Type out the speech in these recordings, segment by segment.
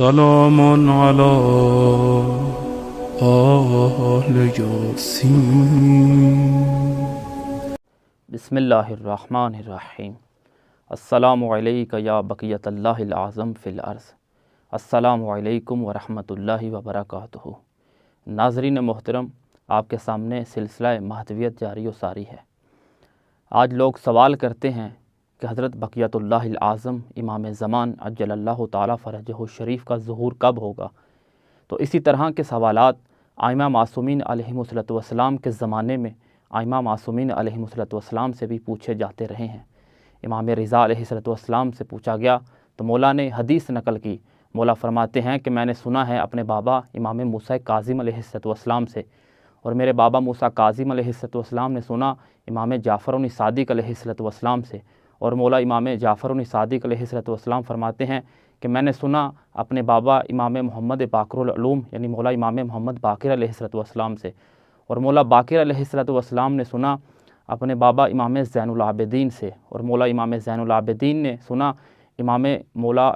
سلام على آل یاسین۔ بسم اللہ الرحمن الرحیم۔ السلام علیکم یا بقیت اللہ العظم فی الارض۔ السلام علیکم ورحمۃ اللہ وبرکاتہ۔ ناظرین محترم، آپ کے سامنے سلسلہ مہدویت جاری و ساری ہے۔ آج لوگ سوال کرتے ہیں کہ حضرت بقیت اللہ العظم امام زمان عجل اللہ تعالیٰ فرجہ الشریف کا ظہور کب ہوگا؟ تو اسی طرح کے سوالات ائمہ معصومین علیہم السلام کے زمانے میں ائمہ معصومین علیہم السلام سے بھی پوچھے جاتے رہے ہیں۔ امام رضا علیہ السلام سے پوچھا گیا تو مولا نے حدیث نقل کی۔ مولا فرماتے ہیں کہ میں نے سنا ہے اپنے بابا امام موسیٰ کاظم علیہ السلام سے، اور میرے بابا موسیٰ کاظم علیہ السلام نے سنا امام جعفر صادق علیہ السلام سے، اور مولا امام جعفر صادق علیہ السلام فرماتے ہیں کہ میں نے سنا اپنے بابا امام محمد باقر العلوم یعنی مولا امام محمد باقر علیہ السلام سے، اور مولا باقر علیہ السلام نے سنا اپنے بابا امام زین العابدین سے، اور مولا امام زین العابدین نے سنا مولا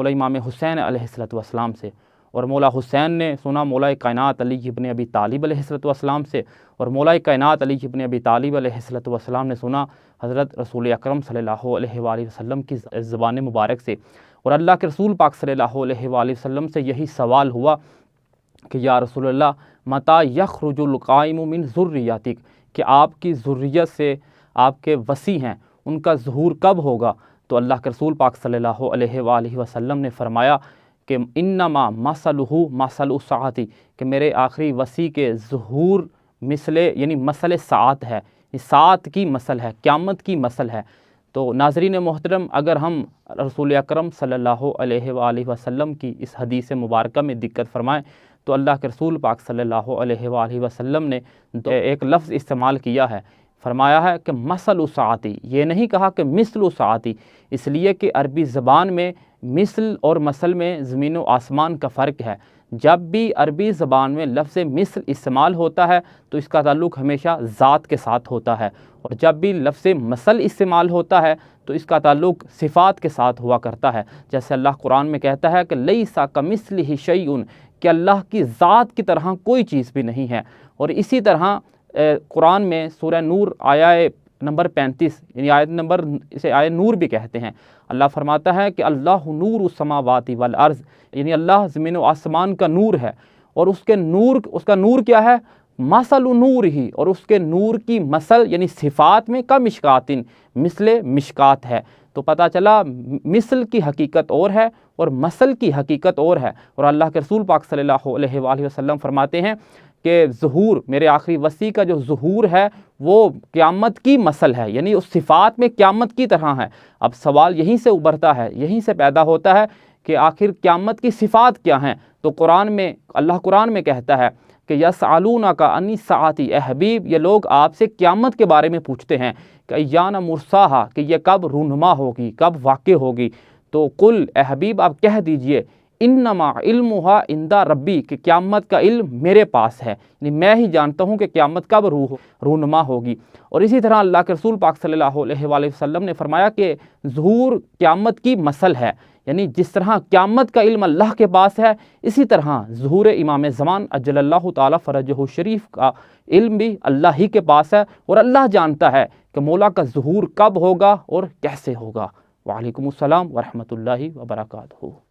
امام حسین علیہ السلام سے، اور مولا حسین نے سنا مولا کائنات علی ابن ابی طالب علیہ السلام سے، اور مولا کائنات علی ابن ابی طالب علیہ السلام نے سنا حضرت رسول اکرم صلی اللہ علیہ وآلہ وسلم کی زبان مبارک سے۔ اور اللہ کے رسول پاک صلی اللہ علیہ وآلہ وسلم سے یہی سوال ہوا کہ یا رسول اللہ متی یخرج القائم من ذریتک، کہ آپ کی ذریت سے آپ کے وصی ہیں ان کا ظہور کب ہوگا؟ تو اللہ کے رسول پاک صلی اللہ علیہ وآلہ وسلم نے فرمایا کہ انما مثلہ مثل الساعۃ، کہ میرے آخری وصی کے ظہور مثل ساعت ہے، ساعت کی مثل ہے، قیامت کی مثل ہے۔ تو ناظرین محترم، اگر ہم رسول اکرم صلی اللہ علیہ وآلہ وسلم کی اس حدیث مبارکہ میں دقت فرمائیں تو اللہ کے رسول پاک صلی اللہ علیہ وآلہ وسلم نے ایک لفظ استعمال کیا ہے، فرمایا ہے کہ مثل ساعتی، یہ نہیں کہا کہ مثل ساعتی، اس لیے کہ عربی زبان میں مثل اور مثل میں زمین و آسمان کا فرق ہے۔ جب بھی عربی زبان میں لفظ مثل استعمال ہوتا ہے تو اس کا تعلق ہمیشہ ذات کے ساتھ ہوتا ہے، اور جب بھی لفظ مثل استعمال ہوتا ہے تو اس کا تعلق صفات کے ساتھ ہوا کرتا ہے۔ جیسے اللہ قرآن میں کہتا ہے کہ لیس کمثلہ شیء، کہ اللہ کی ذات کی طرح کوئی چیز بھی نہیں ہے۔ اور اسی طرح قرآن میں سورہ نور آیہ نمبر 35 یعنی اسے آیہ نور بھی کہتے ہیں، اللہ فرماتا ہے کہ اللہ نور السماوات والارض، یعنی اللہ زمین و آسمان کا نور ہے، اور اس کا نور کیا ہے؟ مثل نور ہی، اور اس کے نور کی مثل یعنی صفات میں کا مشکاتن، مثل مشکات ہے۔ تو پتہ چلا مثل کی حقیقت اور ہے اور مثل کی حقیقت اور ہے۔ اور اللہ کے رسول پاک صلی اللہ علیہ وآلہ وسلم فرماتے ہیں کہ ظہور، میرے آخری وصی کا جو ظہور ہے وہ قیامت کی مثل ہے، یعنی اس صفات میں قیامت کی طرح ہے۔ اب سوال یہیں سے ابھرتا ہے، یہیں سے پیدا ہوتا ہے کہ آخر قیامت کی صفات کیا ہیں؟ تو اللہ قرآن میں کہتا ہے کہ یسألونک عن الساعۃ، اے حبیب یہ لوگ آپ سے قیامت کے بارے میں پوچھتے ہیں کہ ایان مرساہا، کہ یہ کب رونما ہوگی، کب واقع ہوگی؟ تو قل، اے حبیب آپ کہہ دیجئے انما علمھا عند ربی، کہ قیامت کا علم میرے پاس ہے، یعنی میں ہی جانتا ہوں کہ قیامت کب رونما ہوگی۔ اور اسی طرح اللہ کے رسول پاک صلی اللہ علیہ وآلہ وسلم نے فرمایا کہ ظہور قیامت کی مثل ہے، یعنی جس طرح قیامت کا علم اللہ کے پاس ہے اسی طرح ظہور امام زمان عجل اللہ تعالیٰ فرجہ الشریف کا علم بھی اللہ ہی کے پاس ہے، اور اللہ جانتا ہے کہ مولا کا ظہور کب ہوگا اور کیسے ہوگا۔ وعلیکم السلام ورحمۃ اللہ وبرکاتہ۔